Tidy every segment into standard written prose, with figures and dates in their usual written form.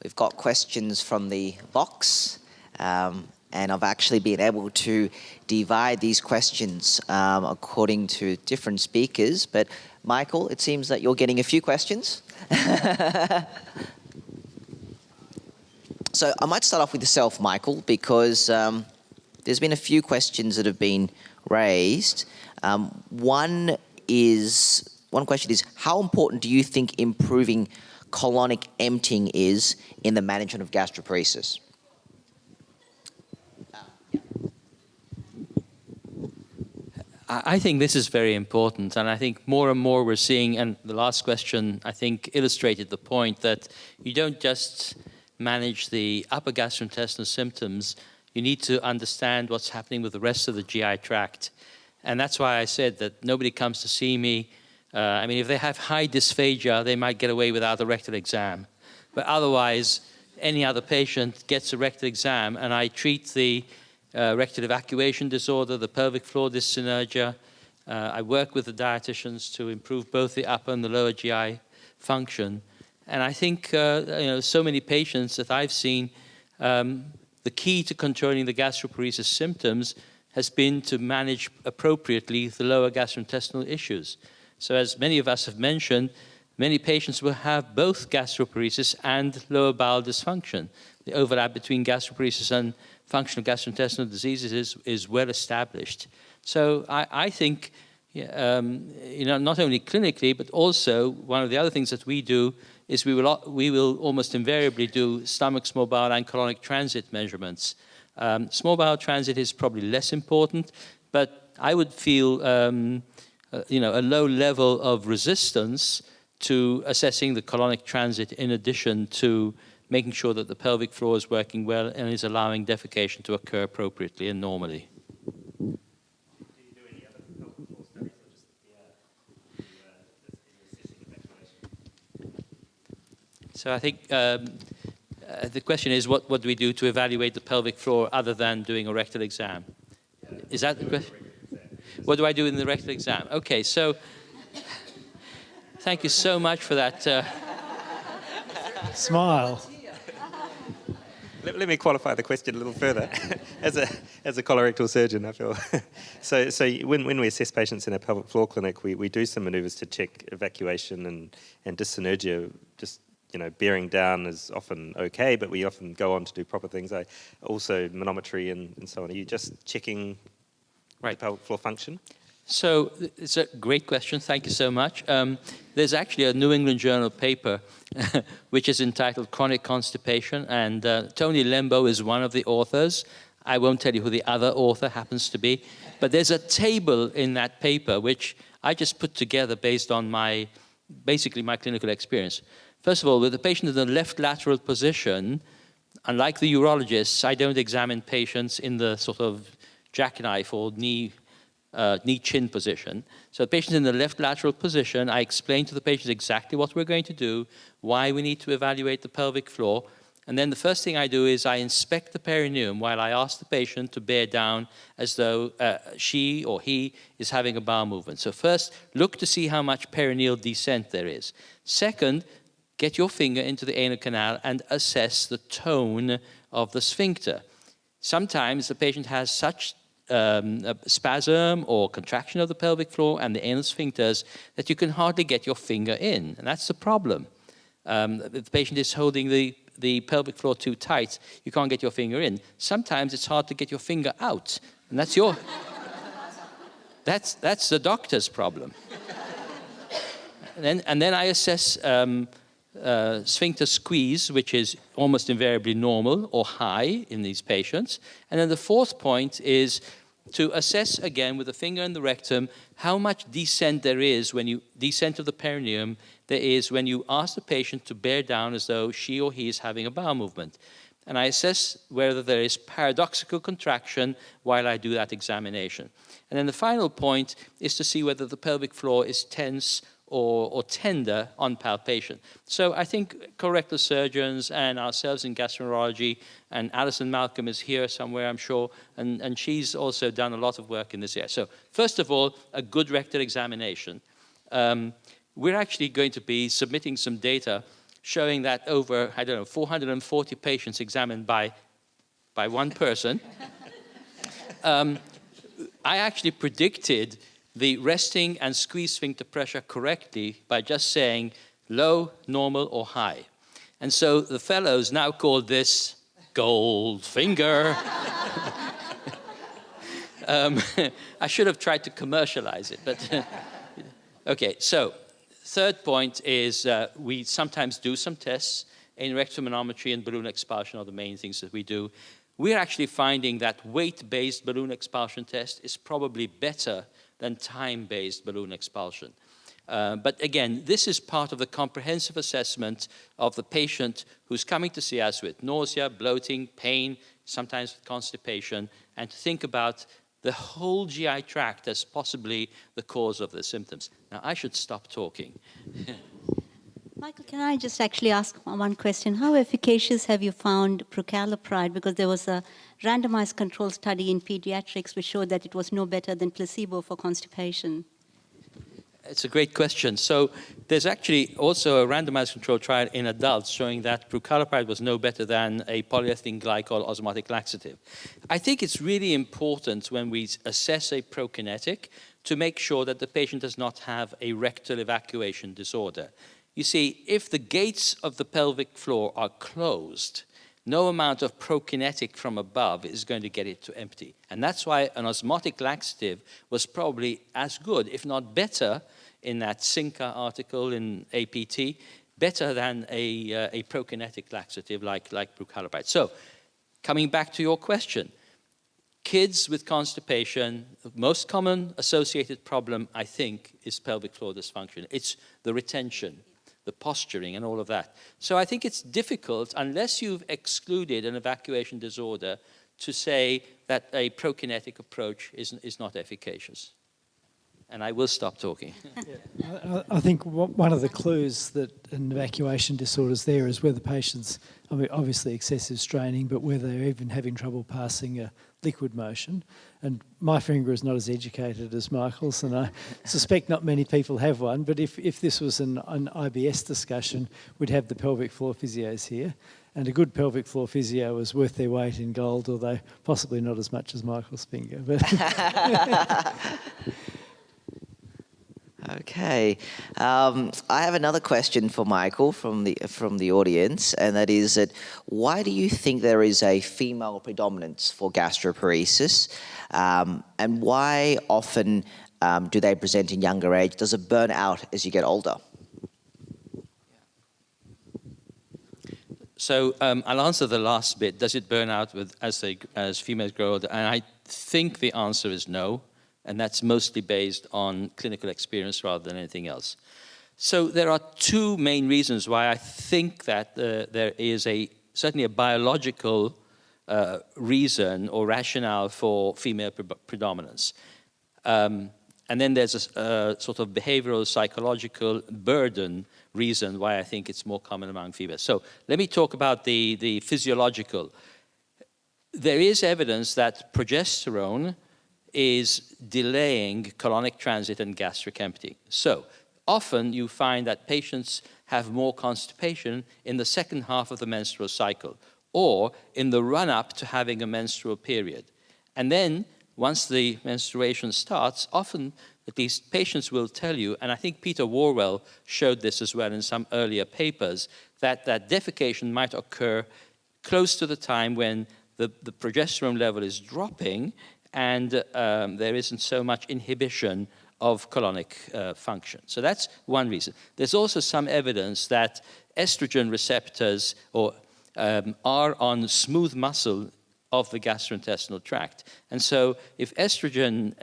We've got questions from the box, and I've actually been able to divide these questions according to different speakers. But Michael, it seems that you're getting a few questions. So I might start off with yourself, Michael, because there's been a few questions that have been raised. One question is, how important do you think improving colonic emptying is in the management of gastroparesis? I think this is very important, and I think more and more we're seeing, and the last question I think illustrated the point that you don't just manage the upper gastrointestinal symptoms, you need to understand what's happening with the rest of the GI tract. And that's why I said that nobody comes to see me. I mean, if they have high dysphagia, they might get away without a rectal exam. But otherwise, any other patient gets a rectal exam, and I treat the rectal evacuation disorder, the pelvic floor dyssynergia. I work with the dietitians to improve both the upper and the lower GI function. And I think so many patients that I've seen, the key to controlling the gastroparesis symptoms has been to manage appropriately the lower gastrointestinal issues. So as many of us have mentioned, many patients will have both gastroparesis and lower bowel dysfunction. The overlap between gastroparesis and functional gastrointestinal diseases is well established. So I think, not only clinically, but also one of the other things that we do is we will almost invariably do stomach, small bowel, and colonic transit measurements. Small bowel transit is probably less important, but I would feel a low level of resistance to assessing the colonic transit in addition to making sure that the pelvic floor is working well and is allowing defecation to occur appropriately and normally. Do you do any other pelvic floor studies or just assessing evacuation? So I think the question is, what do we do to evaluate the pelvic floor other than doing a rectal exam? Is that the question? What do I do in the rectal exam? Okay, so thank you so much for that. Smile. Let me qualify the question a little further. As a colorectal surgeon, I feel. So when we assess patients in our pelvic floor clinic, we do some manoeuvres to check evacuation and dyssynergia. Just bearing down is often okay, but we often go on to do proper things. Also manometry and so on. Are you just checking the pelvic floor function? So it's a great question. Thank you so much. There's actually a New England Journal paper which is entitled Chronic Constipation, and Tony Lembo is one of the authors. I won't tell you who the other author happens to be, but there's a table in that paper which I just put together based on basically my clinical experience. First of all, with the patient in the left lateral position, unlike the urologists, I don't examine patients in the sort of jackknife or knee-chin position. So the patient's in the left lateral position. I explain to the patient exactly what we're going to do, why we need to evaluate the pelvic floor. And then the first thing I do is I inspect the perineum while I ask the patient to bear down as though she or he is having a bowel movement. So first, look to see how much perineal descent there is. Second, get your finger into the anal canal and assess the tone of the sphincter. Sometimes the patient has such a spasm or contraction of the pelvic floor and the anal sphincters that you can hardly get your finger in, and that's the problem. If the patient is holding the pelvic floor too tight, you can't get your finger in. Sometimes it's hard to get your finger out, and that's that's the doctor's problem. And then I assess sphincter squeeze, which is almost invariably normal or high in these patients. And then the fourth point is to assess again with the finger and the rectum how much descent there is descent of the perineum there is when you ask the patient to bear down as though she or he is having a bowel movement. And I assess whether there is paradoxical contraction while I do that examination. And then the final point is to see whether the pelvic floor is tense or tender on palpation. So I think colorectal surgeons and ourselves in gastroenterology, and Alison Malcolm is here somewhere, I'm sure, and she's also done a lot of work in this area. So first of all, a good rectal examination. We're actually going to be submitting some data showing that over, I don't know, 440 patients examined by one person, I actually predicted the resting and squeeze sphincter pressure correctly by just saying low, normal, or high. And so the fellows now call this gold finger. I should have tried to commercialize it, but okay. So third point is we sometimes do some tests. In rectal manometry and balloon expulsion are the main things that we do. We're actually finding that weight-based balloon expulsion test is probably better than time-based balloon expulsion. But again, this is part of the comprehensive assessment of the patient who's coming to see us with nausea, bloating, pain, sometimes with constipation, and to think about the whole GI tract as possibly the cause of the symptoms. Now, I should stop talking. Michael, can I just actually ask one question? How efficacious have you found prucalopride? Because there was a randomized control study in pediatrics which showed that it was no better than placebo for constipation. It's a great question. So there's actually also a randomized control trial in adults showing that prucalopride was no better than a polyethylene glycol osmotic laxative. I think it's really important when we assess a prokinetic to make sure that the patient does not have a rectal evacuation disorder. You see, if the gates of the pelvic floor are closed, no amount of prokinetic from above is going to get it to empty. And that's why an osmotic laxative was probably as good, if not better, in that Sinca article in APT, better than a prokinetic laxative like prucalopride. So, coming back to your question, kids with constipation, the most common associated problem, I think, is pelvic floor dysfunction. It's the retention, the posturing, and all of that. So I think it's difficult, unless you've excluded an evacuation disorder, to say that a prokinetic approach is not efficacious. And I will stop talking. Yeah. I think one of the clues that an evacuation disorder is there is where the patient's, I mean, obviously excessive straining, but where they're even having trouble passing a liquid motion. And my finger is not as educated as Michael's, and I suspect not many people have one, but if this was an IBS discussion, we'd have the pelvic floor physios here. And a good pelvic floor physio is worth their weight in gold, although possibly not as much as Michael's finger. But Okay, I have another question for Michael from the audience, and that is that why do you think there is a female predominance for gastroparesis, and why often do they present in younger age? Does it burn out as you get older? So I'll answer the last bit. Does it burn out as females grow older? And I think the answer is no. And that's mostly based on clinical experience rather than anything else. So there are two main reasons why I think that there is certainly a biological reason or rationale for female predominance. And then there's a sort of behavioral, psychological burden reason why I think it's more common among females. So let me talk about the physiological. There is evidence that progesterone is delaying colonic transit and gastric emptying. So often you find that patients have more constipation in the second half of the menstrual cycle or in the run-up to having a menstrual period. And then once the menstruation starts, often at least patients will tell you, and I think Peter Warwell showed this as well in some earlier papers, that defecation might occur close to the time when the progesterone level is dropping and there isn't so much inhibition of colonic function. So that's one reason. There's also some evidence that estrogen receptors are on smooth muscle of the gastrointestinal tract. And so if estrogen,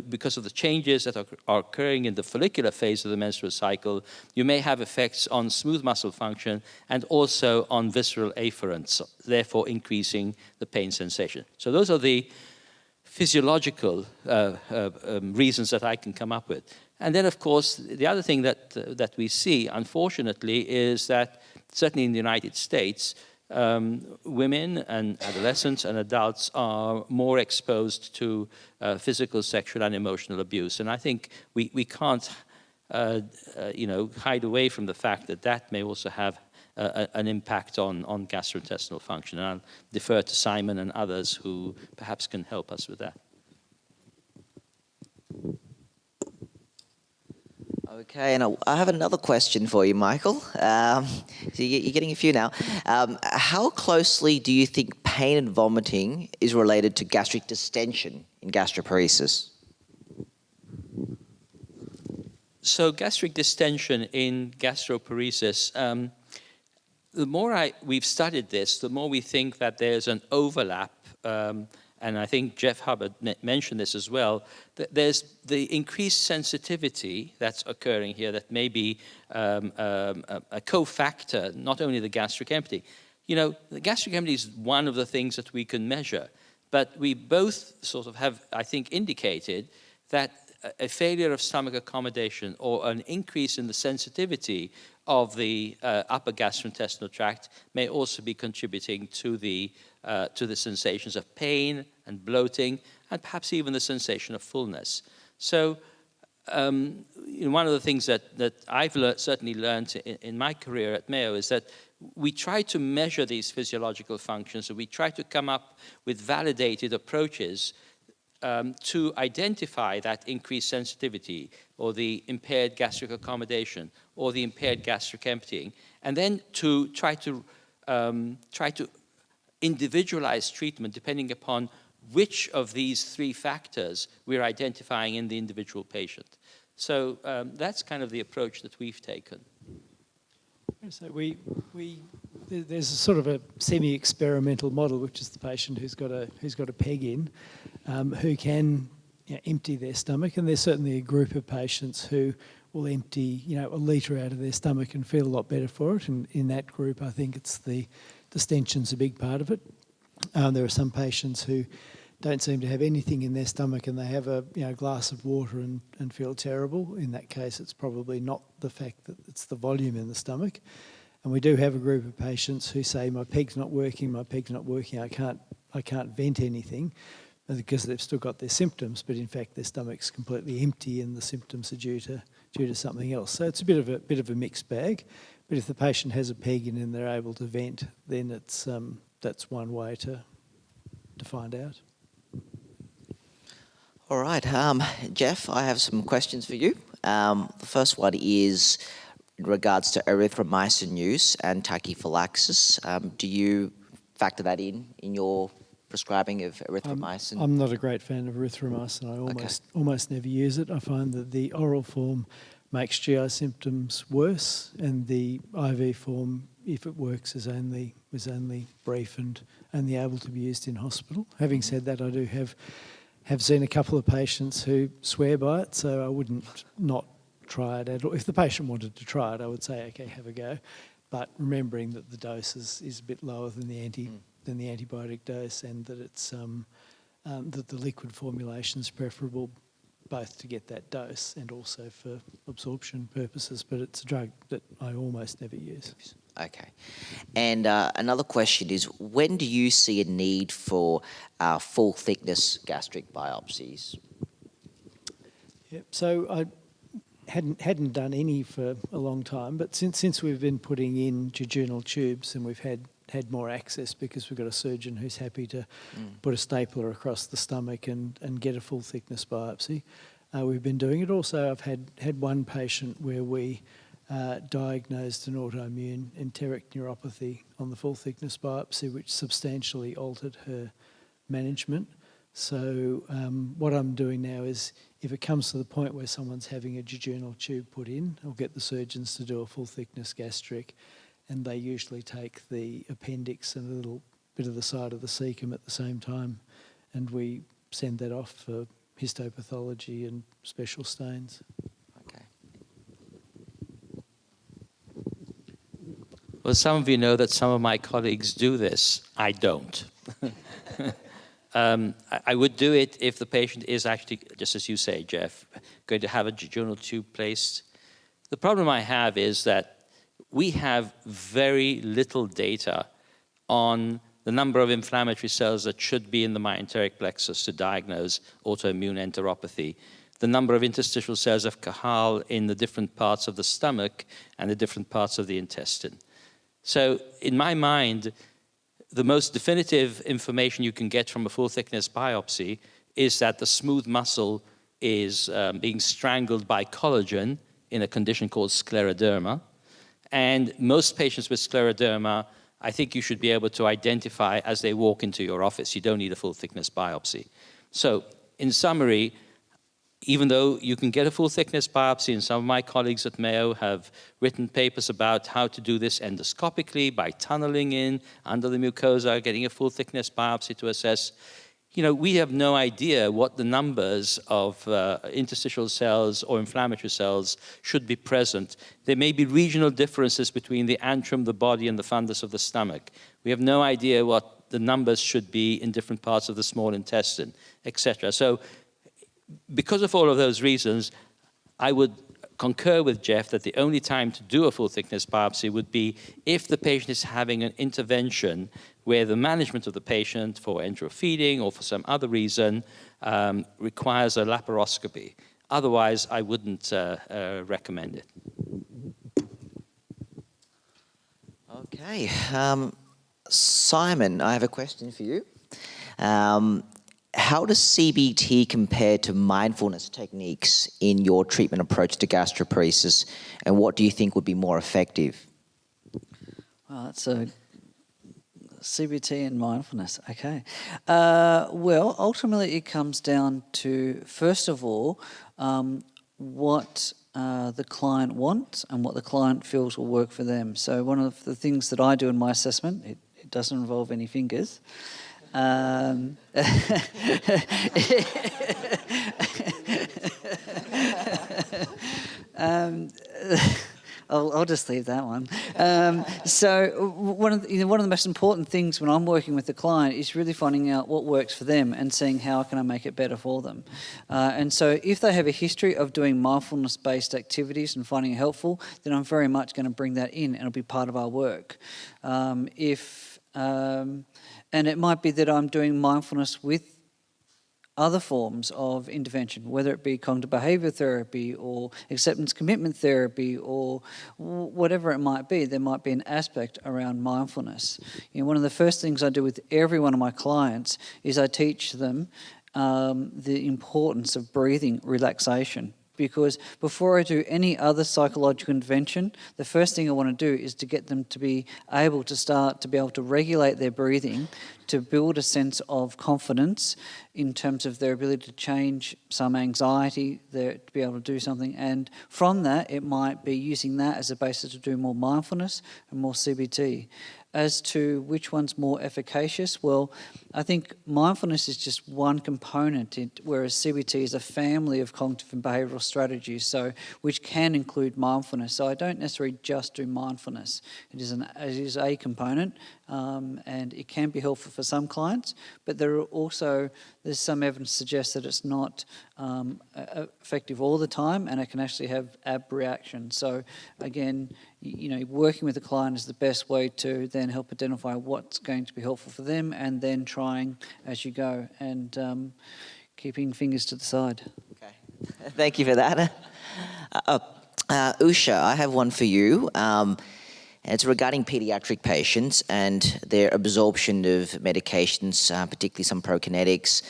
because of the changes that are occurring in the follicular phase of the menstrual cycle, you may have effects on smooth muscle function and also on visceral afferents, therefore increasing the pain sensation. So those are the physiological reasons that I can come up with. And then, of course, the other thing that we see, unfortunately, is that certainly in the United States, women and adolescents and adults are more exposed to physical, sexual, and emotional abuse. And I think we can't, hide away from the fact that that may also have an impact on gastrointestinal function. And I'll defer to Simon and others who perhaps can help us with that. Okay, and I have another question for you, Michael. So you're getting a few now. How closely do you think pain and vomiting is related to gastric distension in gastroparesis? So gastric distension in gastroparesis, the more we've studied this, the more we think that there's an overlap, and I think Jeff Hubbard mentioned this as well, that there's the increased sensitivity that's occurring here that may be a cofactor, not only the gastric empty. You know, the gastric empty is one of the things that we can measure, but we both sort of have, I think, indicated that a failure of stomach accommodation or an increase in the sensitivity of the upper gastrointestinal tract may also be contributing to the sensations of pain and bloating, and perhaps even the sensation of fullness. So one of the things that I've certainly learned in my career at Mayo is that we try to measure these physiological functions, and we try to come up with validated approaches to identify that increased sensitivity or the impaired gastric accommodation or the impaired gastric emptying, and then to try to individualize treatment depending upon which of these three factors we're identifying in the individual patient. So that's kind of the approach that we've taken. So there's a sort of a semi-experimental model, which is the patient who's got a peg in, who can empty their stomach, and there's certainly a group of patients who will empty a litre out of their stomach and feel a lot better for it. And in that group, I think it's the distension's a big part of it. There are some patients who don't seem to have anything in their stomach and they have a glass of water and feel terrible. In that case, it's probably not the fact that it's the volume in the stomach. And we do have a group of patients who say, my peg's not working, I can't vent anything, because they've still got their symptoms, but in fact their stomach's completely empty and the symptoms are due to something else. So it's a bit of a mixed bag. But if the patient has a peg in and they're able to vent, then that's one way to find out. All right, Jeff, I have some questions for you. The first one is in regards to erythromycin use and tachyphylaxis. Do you factor that in your prescribing of erythromycin? I'm not a great fan of erythromycin. I almost never use it. I find that the oral form makes GI symptoms worse, and the IV form, if it works, is only brief and only able to be used in hospital. Having said that, I do have seen a couple of patients who swear by it, so I wouldn't not try it at all. If the patient wanted to try it, I would say, okay, have a go. But remembering that the dose is a bit lower than the antibiotic dose, and that it's that the liquid formulation is preferable, both to get that dose and also for absorption purposes. But it's a drug that I almost never use. Okay. And another question is, when do you see a need for full thickness gastric biopsies? Yep. So I hadn't done any for a long time, but since we've been putting in jejunal tubes and we've had more access because we've got a surgeon who's happy to put a stapler across the stomach and get a full thickness biopsy, we've been doing it. Also, I've had one patient where we diagnosed an autoimmune enteric neuropathy on the full thickness biopsy, which substantially altered her management. So what I'm doing now is, if it comes to the point where someone's having a jejunal tube put in, I'll get the surgeons to do a full thickness gastric, and they usually take the appendix and a little bit of the side of the cecum at the same time, and we send that off for histopathology and special stains. Okay. Well, some of you know that some of my colleagues do this. I don't. I would do it if the patient is actually, just as you say, Jeff, going to have a jejunal tube placed. The problem I have is that we have very little data on the number of inflammatory cells that should be in the myenteric plexus to diagnose autoimmune enteropathy, the number of interstitial cells of Cajal in the different parts of the stomach and the different parts of the intestine. So in my mind, the most definitive information you can get from a full thickness biopsy is that the smooth muscle is being strangled by collagen in a condition called scleroderma. And most patients with scleroderma, I think you should be able to identify as they walk into your office. You don't need a full thickness biopsy. So in summary, even though you can get a full thickness biopsy, and some of my colleagues at Mayo have written papers about how to do this endoscopically by tunneling in under the mucosa, getting a full thickness biopsy to assess, you know, we have no idea what the numbers of interstitial cells or inflammatory cells should be present. There may be regional differences between the antrum, the body, and the fundus of the stomach. We have no idea what the numbers should be in different parts of the small intestine, etc. So because of all of those reasons, I would concur with Jeff that the only time to do a full thickness biopsy would be if the patient is having an intervention where the management of the patient for enteral feeding or for some other reason requires a laparoscopy. Otherwise, I wouldn't recommend it. Okay. Simon, I have a question for you. How does CBT compare to mindfulness techniques in your treatment approach to gastroparesis, and what do you think would be more effective? Well, that's a CBT and mindfulness. Okay. Well, ultimately it comes down to, first of all, what the client wants and what the client feels will work for them. So one of the things that I do in my assessment, it doesn't involve any fingers. I'll just leave that one. So one of the most important things when I'm working with the client is really finding out what works for them and seeing how can I make it better for them. And so if they have a history of doing mindfulness-based activities and finding it helpful, then I'm very much going to bring that in and it'll be part of our work. And it might be that I'm doing mindfulness with other forms of intervention, whether it be cognitive behaviour therapy or acceptance commitment therapy or whatever it might be. There might be an aspect around mindfulness. You know, one of the first things I do with every one of my clients is I teach them the importance of breathing relaxation. Because before I do any other psychological intervention, the first thing I want to do is to get them to be able to start to be able to regulate their breathing, to build a sense of confidence in terms of their ability to change some anxiety, to be able to do something. And from that, it might be using that as a basis to do more mindfulness and more CBT. As to which one's more efficacious, well, I think mindfulness is just one component, whereas CBT is a family of cognitive and behavioural strategies, so which can include mindfulness. So I don't necessarily just do mindfulness. It is a component, and it can be helpful for some clients, but there's some evidence to suggest that it's not effective all the time, and it can actually have abreaction. So again, you know, working with the client is the best way to then help identify what's going to be helpful for them, and then trying as you go, and keeping fingers to the side. Okay, thank you for that. Usha, I have one for you. It's regarding pediatric patients and their absorption of medications, particularly some prokinetics.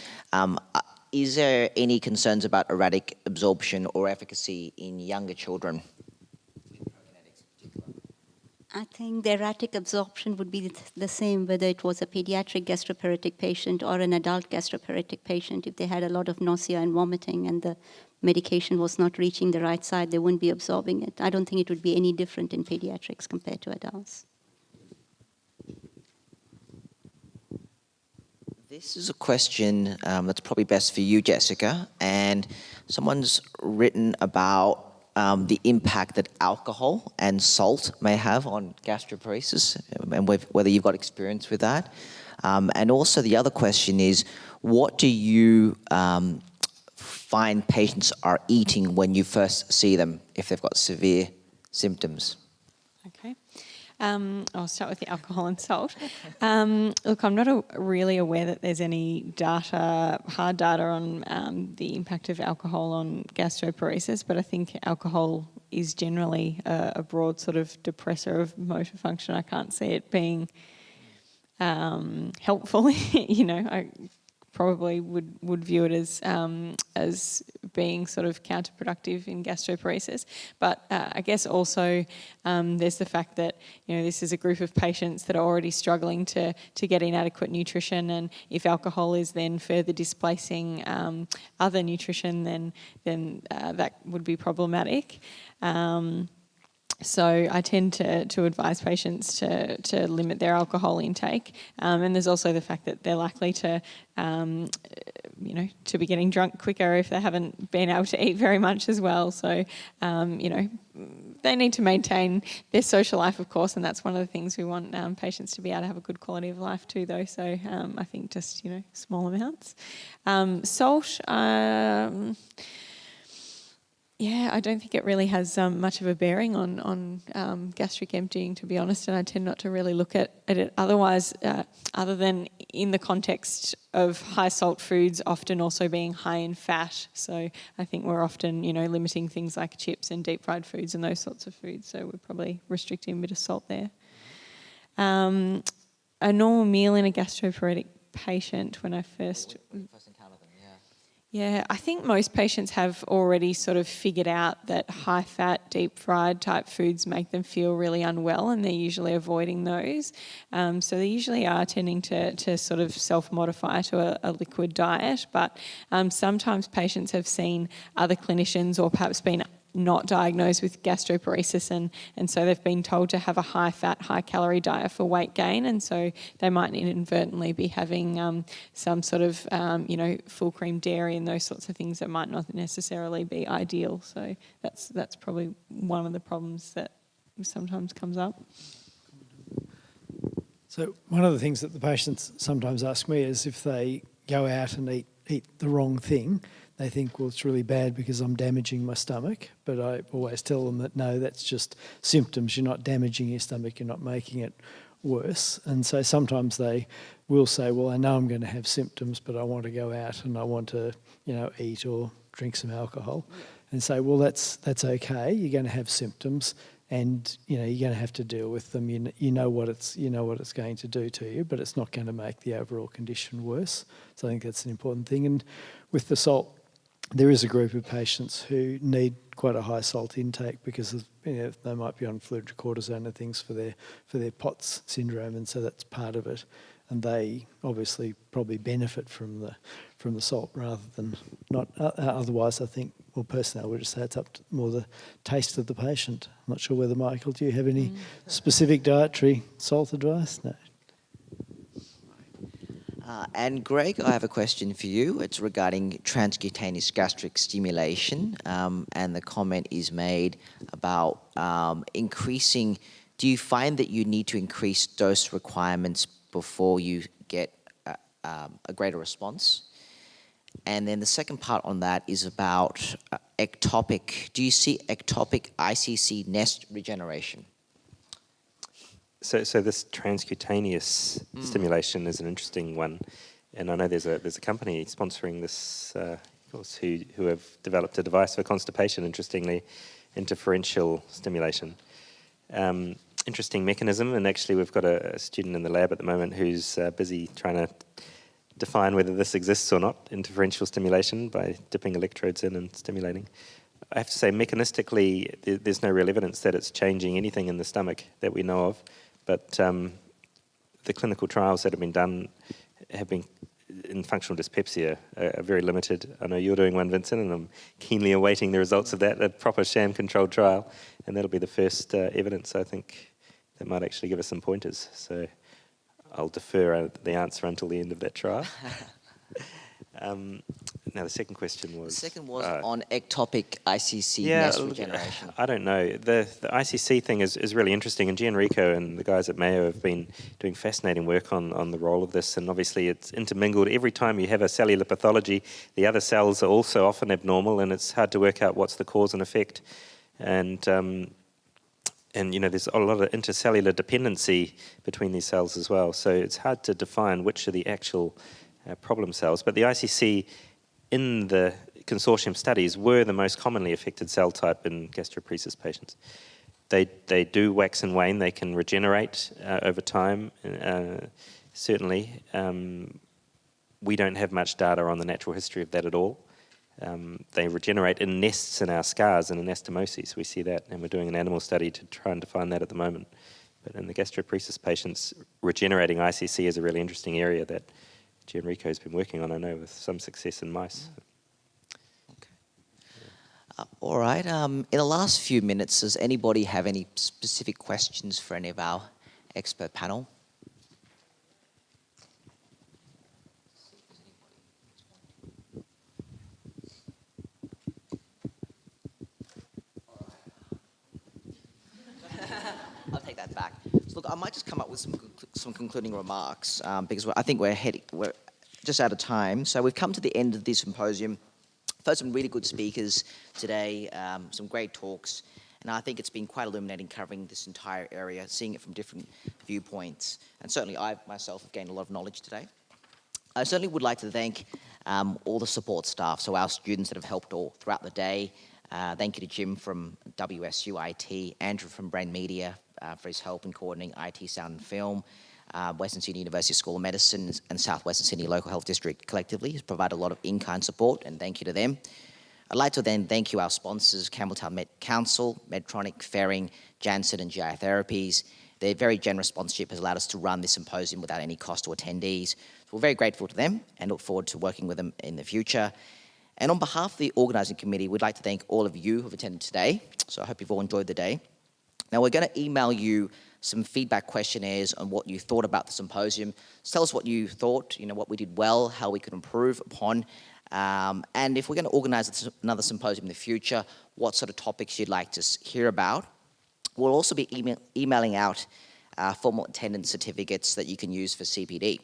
Is there any concerns about erratic absorption or efficacy in younger children? I think the erratic absorption would be the same whether it was a pediatric gastroparetic patient or an adult gastroparetic patient. If they had a lot of nausea and vomiting and the medication was not reaching the right side, they wouldn't be absorbing it. I don't think it would be any different in pediatrics compared to adults. This is a question that's probably best for you, Jessica, and someone's written about the impact that alcohol and salt may have on gastroparesis, and whether you've got experience with that. And also the other question is, what do you find patients are eating when you first see them if they've got severe symptoms? Okay. I'll start with the alcohol and salt. Look, I'm not really aware that there's any data, hard data on the impact of alcohol on gastroparesis, but I think alcohol is generally a broad sort of depressor of motor function. I can't see it being helpful. I probably would view it as being sort of counterproductive in gastroparesis. But I guess also there's the fact that this is a group of patients that are already struggling to get inadequate nutrition, and if alcohol is then further displacing other nutrition, then that would be problematic. So I tend to advise patients to limit their alcohol intake, and there's also the fact that they're likely to be getting drunk quicker if they haven't been able to eat very much as well. So they need to maintain their social life, of course, and that's one of the things we want patients to be able to have a good quality of life too, though. So I think just small amounts. Salt. Yeah, I don't think it really has much of a bearing on gastric emptying, to be honest, and I tend not to really look at it otherwise, other than in the context of high salt foods often also being high in fat. So I think we're often, limiting things like chips and deep fried foods and those sorts of foods, so we're probably restricting a bit of salt there. A normal meal in a gastroparetic patient when I first encountered them, yeah, I think most patients have already sort of figured out that high-fat, deep-fried type foods make them feel really unwell, and they're usually avoiding those. So they usually are tending to sort of self-modify to a liquid diet, but sometimes patients have seen other clinicians or perhaps been not diagnosed with gastroparesis, and so they've been told to have a high-fat, high-calorie diet for weight gain, and so they might inadvertently be having some sort of, full-cream dairy and those sorts of things that might not necessarily be ideal. So that's probably one of the problems that sometimes comes up. So one of the things that the patients sometimes ask me is if they go out and eat the wrong thing, they think, well, it's really bad because I'm damaging my stomach. But I always tell them that, no, that's just symptoms. You're not damaging your stomach. You're not making it worse. And so sometimes they will say, well, I know I'm going to have symptoms, but I want to go out and I want to, eat or drink some alcohol. And say, well, that's okay. You're going to have symptoms, and you're going to have to deal with them. You know what it's going to do to you, but it's not going to make the overall condition worse. So I think that's an important thing. And with the salt, there is a group of patients who need quite a high salt intake because of, they might be on fludrocortisone and things for their POTS syndrome, and so that's part of it. And they obviously probably benefit from the salt rather than not. Otherwise, I think, well, personally, I would just say it's up to more the taste of the patient. I'm not sure whether, Michael, do you have any specific dietary salt advice? No. And Greg, I have a question for you. It's regarding transcutaneous gastric stimulation, and the comment is made about increasing. Do you find that you need to increase dose requirements before you get a greater response? And then the second part on that is about ectopic. Do you see ectopic ICC nest regeneration? So this transcutaneous stimulation is an interesting one, and I know there's a company sponsoring this course who have developed a device for constipation. Interestingly, interferential stimulation. Interesting mechanism, and actually we've got a student in the lab at the moment who's busy trying to define whether this exists or not. Interferential stimulation by dipping electrodes in and stimulating. I have to say, mechanistically, there's no real evidence that it's changing anything in the stomach that we know of. But the clinical trials that have been done have been in functional dyspepsia are very limited. I know you're doing one, Vincent, and I'm keenly awaiting the results of that, a proper sham-controlled trial, and that'll be the first evidence, I think, that might actually give us some pointers. So I'll defer the answer until the end of that trial. Now, the second question was... The second was on ectopic ICC nest regeneration. I don't know. The ICC thing is really interesting, and Gianrico and the guys at Mayo have been doing fascinating work on the role of this, and obviously it's intermingled. Every time you have a cellular pathology, the other cells are also often abnormal, and it's hard to work out what's the cause and effect. And there's a lot of intercellular dependency between these cells as well, so it's hard to define which are the actual problem cells. But the ICC in the consortium studies were the most commonly affected cell type in gastroparesis patients. They do wax and wane. They can regenerate over time, certainly. We don't have much data on the natural history of that at all. They regenerate in nests in our scars and anastomoses. We see that, and we're doing an animal study to try and define that at the moment. But in the gastroparesis patients, regenerating ICC is a really interesting area that Gianrico has been working on, I know, with some success in mice. All right. In the last few minutes, does anybody have any specific questions for any of our expert panel? I'll take that back. So look, I might just come up with some concluding remarks because I think we're just out of time. So we've come to the end of this symposium. First, some really good speakers today, some great talks, and I think it's been quite illuminating covering this entire area, seeing it from different viewpoints. And certainly I myself have gained a lot of knowledge today. I certainly would like to thank all the support staff, so our students that have helped all throughout the day. Thank you to Jim from WSU IT, Andrew from Brain Media for his help in coordinating IT, sound and film. Western Sydney University School of Medicine and South Western Sydney Local Health District collectively has provided a lot of in-kind support, and thank you to them. I'd like to then thank you, our sponsors, Campbelltown Med Council, Medtronic, Ferring, Janssen and GI Therapies. Their very generous sponsorship has allowed us to run this symposium without any cost to attendees. So we're very grateful to them and look forward to working with them in the future. And on behalf of the organising committee, we'd like to thank all of you who have attended today. So I hope you've all enjoyed the day. Now we're going to email you some feedback questionnaires on what you thought about the symposium. So tell us what you thought, what we did well, how we could improve upon. And if we're going to organise another symposium in the future, what sort of topics you'd like to hear about. We'll also be emailing out formal attendance certificates that you can use for CPD.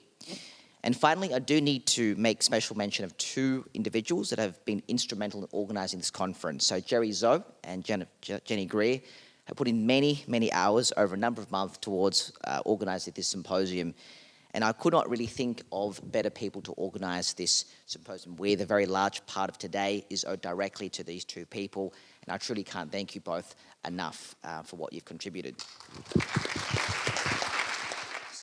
And finally, I do need to make special mention of two individuals that have been instrumental in organising this conference. So Jerry Zoe and Jenny Greer have put in many, many hours over a number of months towards organising this symposium. And I could not really think of better people to organise this symposium with. A very large part of today is owed directly to these two people. And I truly can't thank you both enough for what you've contributed.